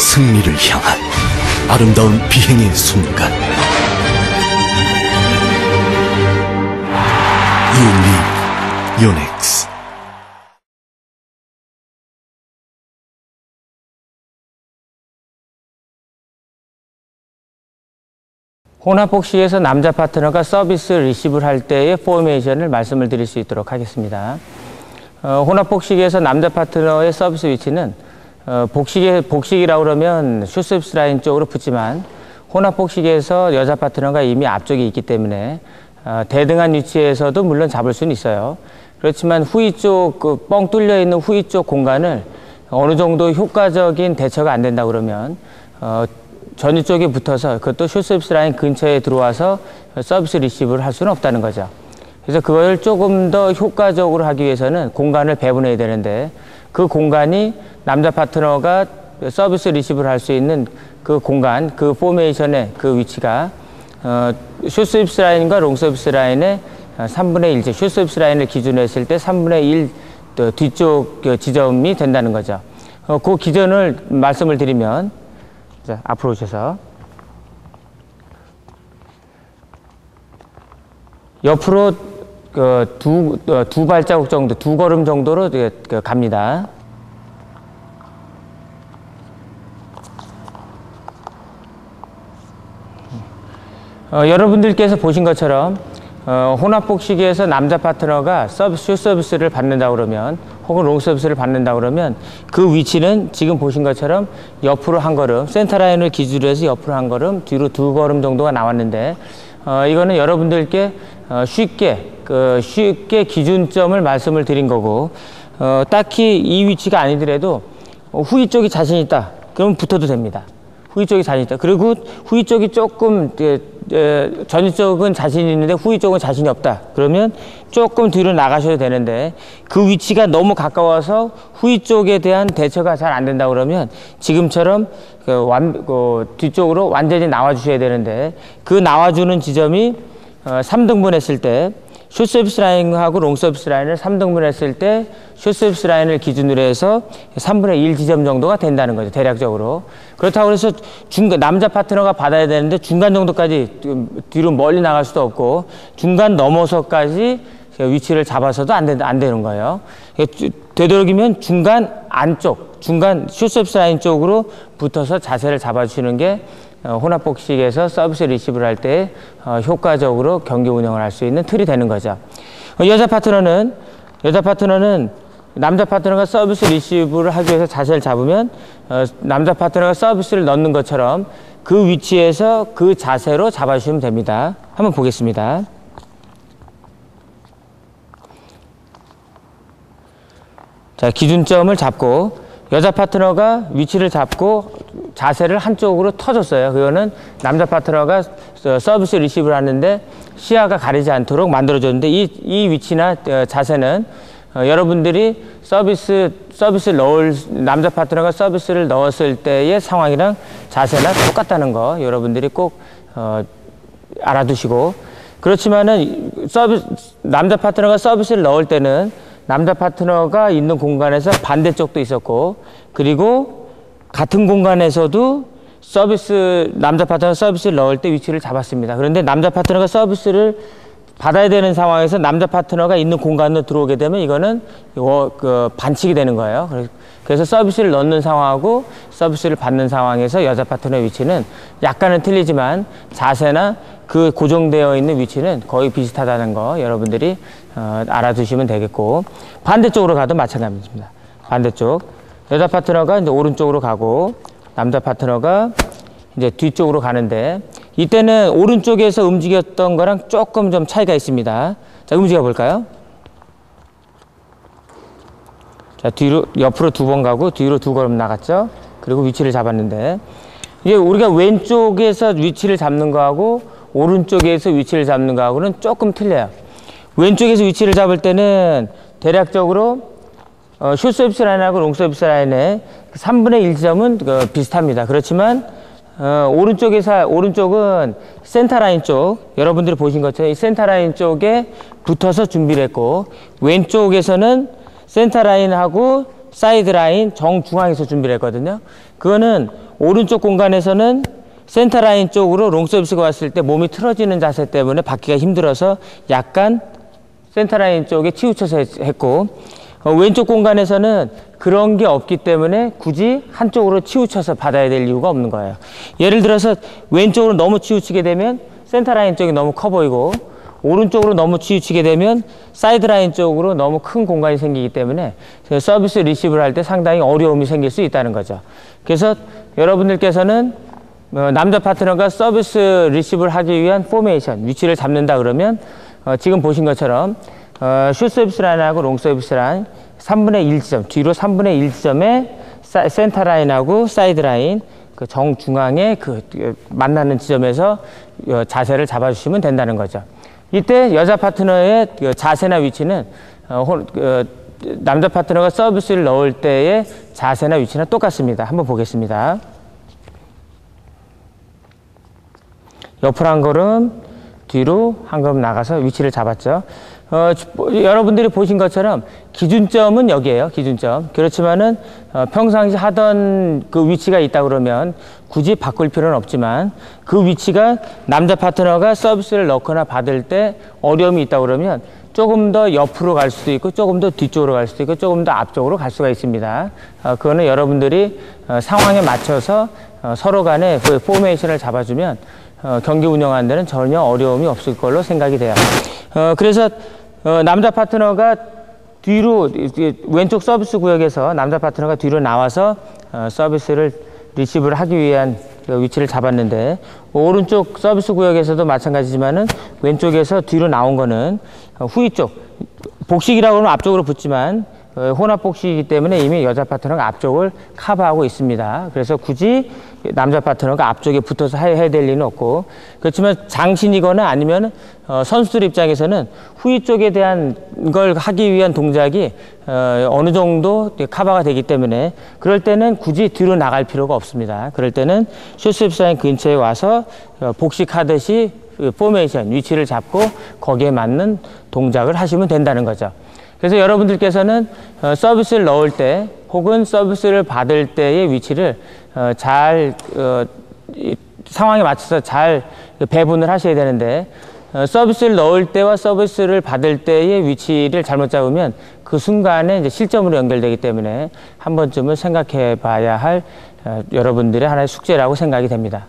승리를 향한 아름다운 비행의 순간. 유닉 요넥스. 혼합복식에서 남자 파트너가 서비스 리시브를 할 때의 포메이션을 말씀을 드릴 수 있도록 하겠습니다. 혼합복식에서 남자 파트너의 서비스 위치는 복식이라고 그러면 슛서비스 라인 쪽으로 붙지만 혼합복식에서 여자 파트너가 이미 앞쪽에 있기 때문에 대등한 위치에서도 물론 잡을 수는 있어요. 그렇지만 후위 쪽, 뻥 뚫려 있는 후위 쪽 공간을 어느 정도 효과적인 대처가 안 된다 그러면 전위 쪽에 붙어서 그것도 슛서비스 라인 근처에 들어와서 서비스 리시브를 할 수는 없다는 거죠. 그래서 그걸 조금 더 효과적으로 하기 위해서는 공간을 배분해야 되는데 그 공간이 남자 파트너가 서비스 리시브를 할 수 있는 그 공간, 그 포메이션의 그 위치가 슛서비스 라인과 롱서비스 라인의 3분의 1, 슛서비스 라인을 기준으로 했을 때 3분의 1 뒤쪽 지점이 된다는 거죠. 그 기준을 말씀을 드리면 자, 앞으로 오셔서 옆으로 두 발자국 정도, 두 걸음 정도로 갑니다. 여러분들께서 보신 것처럼 혼합복식에서 남자 파트너가 슛 서비스를 받는다 그러면 혹은 롱 서비스를 받는다 그러면 그 위치는 지금 보신 것처럼 옆으로 한 걸음, 센터 라인을 기준으로 해서 옆으로 한 걸음, 뒤로 두 걸음 정도가 나왔는데 이거는 여러분들께 쉽게 기준점을 말씀을 드린 거고 딱히 이 위치가 아니더라도 후위 쪽이 자신 있다 그러면 붙어도 됩니다. 후위 쪽이 자신 있다. 그리고 후위 쪽이 조금 전위 쪽은 자신이 있는데 후위 쪽은 자신이 없다. 그러면 조금 뒤로 나가셔도 되는데 그 위치가 너무 가까워서 후위 쪽에 대한 대처가 잘 안 된다 그러면 지금처럼 뒤쪽으로 완전히 나와 주셔야 되는데 그 나와주는 지점이 3등분 했을 때 슛서비스 라인하고 롱서비스 라인을 3등분 했을 때 슛서비스 라인을 기준으로 해서 3분의 1 지점 정도가 된다는 거죠. 대략적으로. 그렇다고 해서 남자 파트너가 받아야 되는데 중간 정도까지 뒤로 멀리 나갈 수도 없고 중간 넘어서까지 위치를 잡아서도 안 되는 거예요. 되도록이면 중간 안쪽, 중간 슛서비스 라인 쪽으로 붙어서 자세를 잡아주시는 게 혼합복식에서 서비스 리시브를 할 때 효과적으로 경기 운영을 할 수 있는 틀이 되는 거죠. 여자 파트너는 남자 파트너가 서비스 리시브를 하기 위해서 자세를 잡으면 남자 파트너가 서비스를 넣는 것처럼 그 위치에서 그 자세로 잡아주시면 됩니다. 한번 보겠습니다. 자, 기준점을 잡고 여자 파트너가 위치를 잡고 자세를 한쪽으로 터줬어요. 그거는 남자 파트너가 서비스 리시브를 하는데 시야가 가리지 않도록 만들어줬는데 이 위치나 자세는 여러분들이 남자 파트너가 서비스를 넣었을 때의 상황이랑 자세나 똑같다는 거 여러분들이 꼭 알아두시고 그렇지만은 남자 파트너가 서비스를 넣을 때는 남자 파트너가 있는 공간에서 반대쪽도 있었고 그리고 같은 공간에서도 남자 파트너가 서비스를 넣을 때 위치를 잡았습니다. 그런데 남자 파트너가 서비스를 받아야 되는 상황에서 남자 파트너가 있는 공간으로 들어오게 되면 이거는 반칙이 되는 거예요. 그래서 서비스를 넣는 상황하고 서비스를 받는 상황에서 여자 파트너의 위치는 약간은 틀리지만 자세나 그 고정되어 있는 위치는 거의 비슷하다는 거 여러분들이 알아두시면 되겠고 반대쪽으로 가도 마찬가지입니다. 반대쪽 여자 파트너가 이제 오른쪽으로 가고 남자 파트너가 이제 뒤쪽으로 가는데 이때는 오른쪽에서 움직였던 거랑 조금 좀 차이가 있습니다. 자, 움직여 볼까요? 자, 뒤로 옆으로 두 번 가고 뒤로 두 걸음 나갔죠. 그리고 위치를 잡았는데 이제 우리가 왼쪽에서 위치를 잡는 거하고 오른쪽에서 위치를 잡는 거하고는 조금 틀려요. 왼쪽에서 위치를 잡을 때는 대략적으로 슛 서비스 라인하고 롱 서비스 라인의 3분의 1 지점은 비슷합니다. 그렇지만 오른쪽은 센터 라인 쪽 여러분들이 보신 것처럼 이 센터 라인 쪽에 붙어서 준비를 했고 왼쪽에서는 센터 라인하고 사이드 라인 정중앙에서 준비를 했거든요. 그거는 오른쪽 공간에서는 센터라인 쪽으로 롱 서비스가 왔을 때 몸이 틀어지는 자세 때문에 받기가 힘들어서 약간 센터라인 쪽에 치우쳐서 했고, 왼쪽 공간에서는 그런 게 없기 때문에 굳이 한쪽으로 치우쳐서 받아야 될 이유가 없는 거예요. 예를 들어서 왼쪽으로 너무 치우치게 되면 센터라인 쪽이 너무 커 보이고, 오른쪽으로 너무 치우치게 되면 사이드라인 쪽으로 너무 큰 공간이 생기기 때문에 서비스 리시브를 할 때 상당히 어려움이 생길 수 있다는 거죠. 그래서 여러분들께서는 남자 파트너가 서비스 리시브를 하기 위한 포메이션, 위치를 잡는다 그러면 지금 보신 것처럼 슛 서비스 라인하고 롱 서비스 라인 3분의 1 지점, 뒤로 3분의 1 지점에 센터 라인하고 사이드 라인 그 정중앙에 그 만나는 지점에서 자세를 잡아주시면 된다는 거죠. 이때 여자 파트너의 자세나 위치는 남자 파트너가 서비스를 넣을 때의 자세나 위치는 똑같습니다. 한번 보겠습니다. 옆으로 한 걸음, 뒤로 한 걸음 나가서 위치를 잡았죠. 여러분들이 보신 것처럼 기준점은 여기에요. 기준점. 그렇지만은 평상시 하던 그 위치가 있다 그러면 굳이 바꿀 필요는 없지만 그 위치가 남자 파트너가 서비스를 넣거나 받을 때 어려움이 있다 그러면 조금 더 옆으로 갈 수도 있고 조금 더 뒤쪽으로 갈 수도 있고 조금 더 앞쪽으로 갈 수가 있습니다. 그거는 여러분들이 상황에 맞춰서 서로 간에 그 포메이션을 잡아주면 경기 운영하는 데는 전혀 어려움이 없을 걸로 생각이 돼요. 그래서 남자 파트너가 뒤로 왼쪽 서비스 구역에서 남자 파트너가 뒤로 나와서 서비스를 리시브를 하기 위한 위치를 잡았는데 오른쪽 서비스 구역에서도 마찬가지지만은 왼쪽에서 뒤로 나온 거는 후위 쪽 복식이라고 하면 앞쪽으로 붙지만 혼합 복식이기 때문에 이미 여자 파트너가 앞쪽을 커버하고 있습니다. 그래서 굳이 남자 파트너가 앞쪽에 붙어서 해야 될 리는 없고, 그렇지만 장신이거나 아니면 선수들 입장에서는 후위 쪽에 대한 걸 하기 위한 동작이 어느 정도 커버가 되기 때문에 그럴 때는 굳이 뒤로 나갈 필요가 없습니다. 그럴 때는 슛 라인 근처에 와서 복식하듯이 포메이션 위치를 잡고 거기에 맞는 동작을 하시면 된다는 거죠. 그래서 여러분들께서는 서비스를 넣을 때 혹은 서비스를 받을 때의 위치를 잘 상황에 맞춰서 잘 배분을 하셔야 되는데 서비스를 넣을 때와 서비스를 받을 때의 위치를 잘못 잡으면 그 순간에 이제 실점으로 연결되기 때문에 한 번쯤은 생각해 봐야 할 여러분들의 하나의 숙제라고 생각이 됩니다.